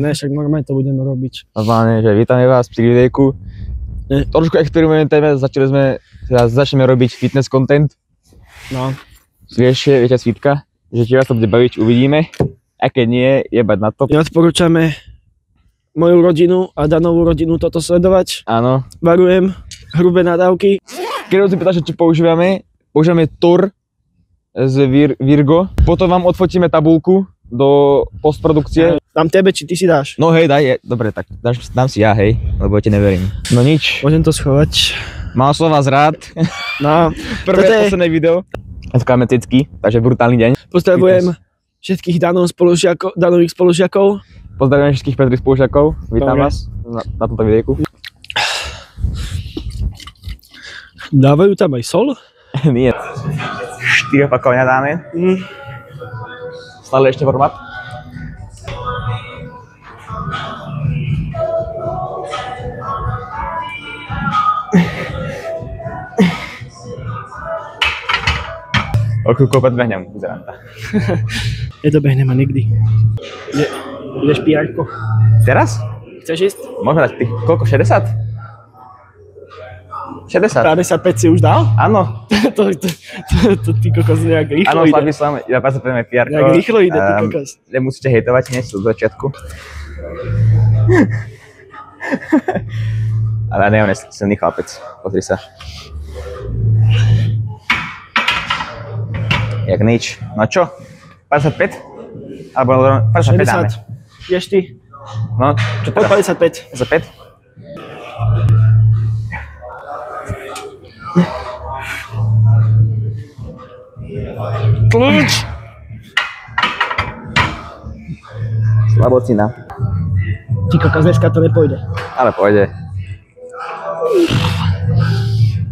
Ne, však normálne to budeme robiť. Normálne, že vítame vás pri videjku. Trošku experimentujeme, začneme robiť fitness content. No. Vieš, viete Svítka, že či vás to bude baviť, uvidíme. A keď nie, jebať na to. Odporúčame moju rodinu a Danovú rodinu toto sledovať. Áno. Varujem, hrubé nadávky. Keď si pýtaš, čo používame Thor z Virgo. Potom vám odfotíme tabulku do postprodukcie. Dám tebe, či ty si dáš? No hej, daj, dobre, tak dám si ja, hej, lebo ti neverím. No nič. Môžem to schovať. Mám vás rád. No, prvé posledné video. Odkáme cicky, takže brutálny deň. Pozdravujem všetkých Danových spolužiakov. Pozdravujem všetkých Petrých spolužiakov. Vítam vás na tomto videjku. Dávajú tam aj sol? Nie. 4 opakovania dáme. Stále ešte formát. O chvíľku opäť behnem, vyzerám tak. Nedobehnem ma nikdy. Ideš pijárko. Teraz? Chceš ísť? Môžeme dať ty, koľko, 60? 60? 55 si už dal? Áno. To ty kokos nejak rýchlo ide. Áno, slabý som, ja vás zapojíme pijárko. Nejak rýchlo ide, ty kokos. Nemusíte hejtovať hneď od začiatku. Ale ne, on je silný chlapec, pozri sa. Jak nič. No čo? 55? Alebo 55 dáme. 60. Ideš ty? No, čo teraz? 55. 55? Kľúč! Slabocina. Ty kokos, dneska to nepôjde. Ale pôjde. 2.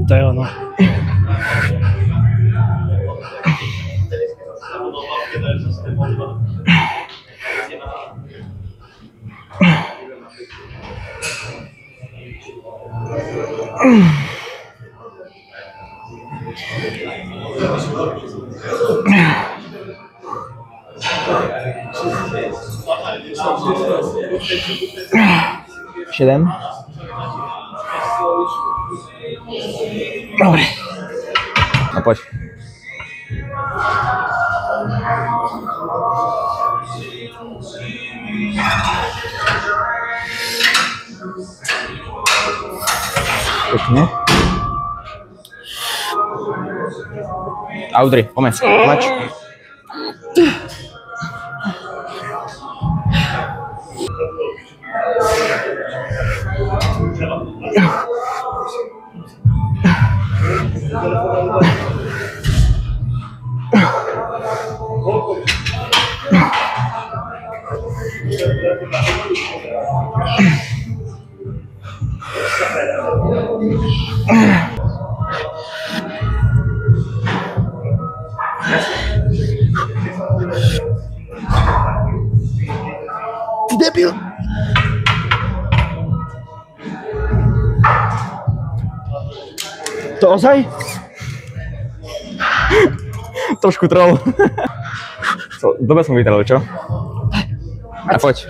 To je ono. Siedem. Dobre. No poď. Pekne. Audrey, poďme, tlač. Ty debil! To ozaj? Trošku troll. Dobre som vytrel, čo? A poď.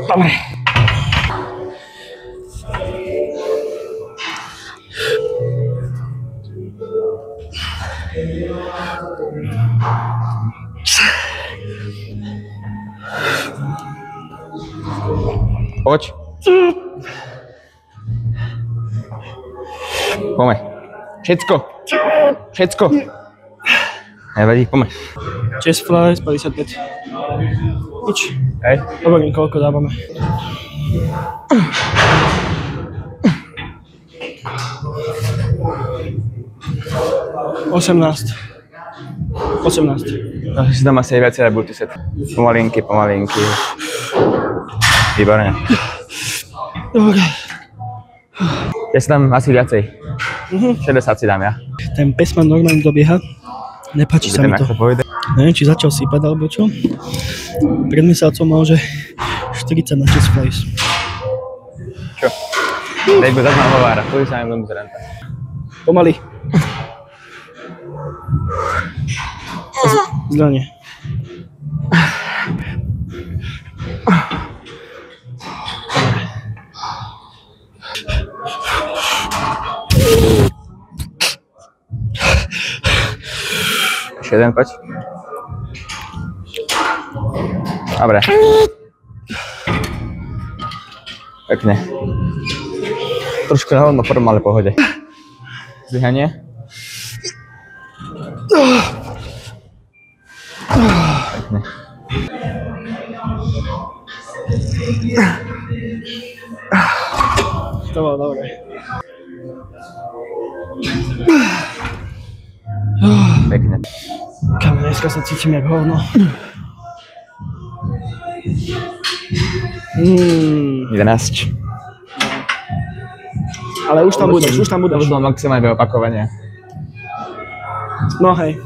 Dobre. Poď. Poďme. Všetko. Nevadí, poďme. Chest flies 55. Nič. Hej. Hovorím, koľko dávame. Osemnáct. No, si tam asi aj viacej bulty set. Pomalinky. Výborne. Dobre. Ja si tam asi viacej. 60 si dám ja. Ten pes ma normálne dobieha. Nepáči sa mi to. Neviem, či začal sypať alebo čo. Pred mesiacom mal, že 40 na chest flies. Čo? Dej go, zase nám hovára. Poď sa nám do zranta. Pomaly. Zľanie. Ešte jeden, poď. Dobre. Pekne. Trošku na hovno form, ale pohode. Zdvíhanie. Pekne. To bolo dobre. Pekne. Kam dneska sa cítim jak hovno. 11. Ale už tam budeš. Už mám maximálne opakovania. No hej.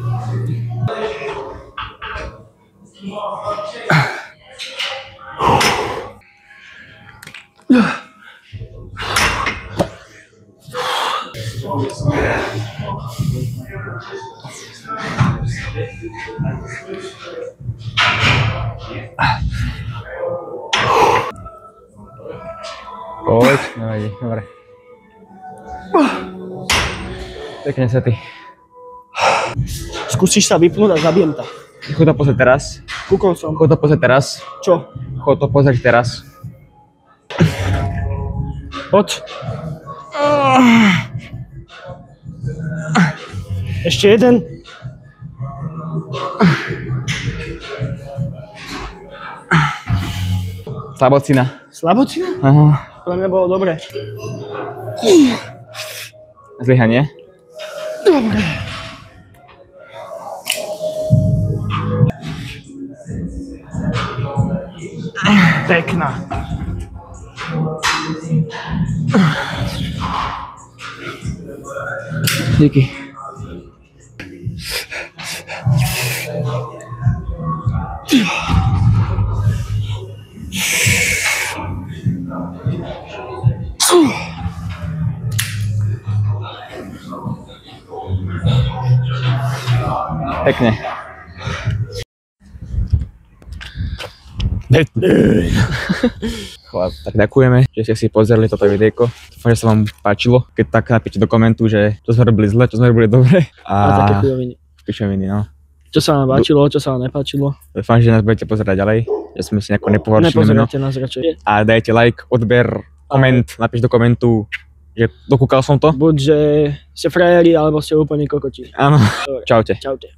Poď, nevadí, dobre. Pekne sa ty. Skúsiš sa vypnúť a zabijem ťa. Chod to pozrieť teraz. Ku koncom. Chod to pozrieť teraz. Čo? Chod to pozrieť teraz. Poď. Ešte jeden. Slabocina. Slabocina? Aha. Pre mňa bolo dobre. Zlyhanie. Dobre. Pekná. Díky. Pekne. Chlap, tak ďakujeme, že ste si pozreli toto videjko. Dúfam, že sa vám páčilo. Keď tak napíšte do komentu, že čo sme robili zle, čo sme robili dobre. A také chujoviny. Pičoviny, no. Čo sa vám páčilo, čo sa vám nepáčilo. Dúfam, že nás budete pozerať ďalej, že sme si nejako nepohoršili meno. Nepozerajte nás radšej. A dajte like, odber, koment, napíš do komentu, že dokúkal som to. Buď, že ste frajeri, alebo ste úplne kokoti. Áno. Dobre. Čaute. Čaute.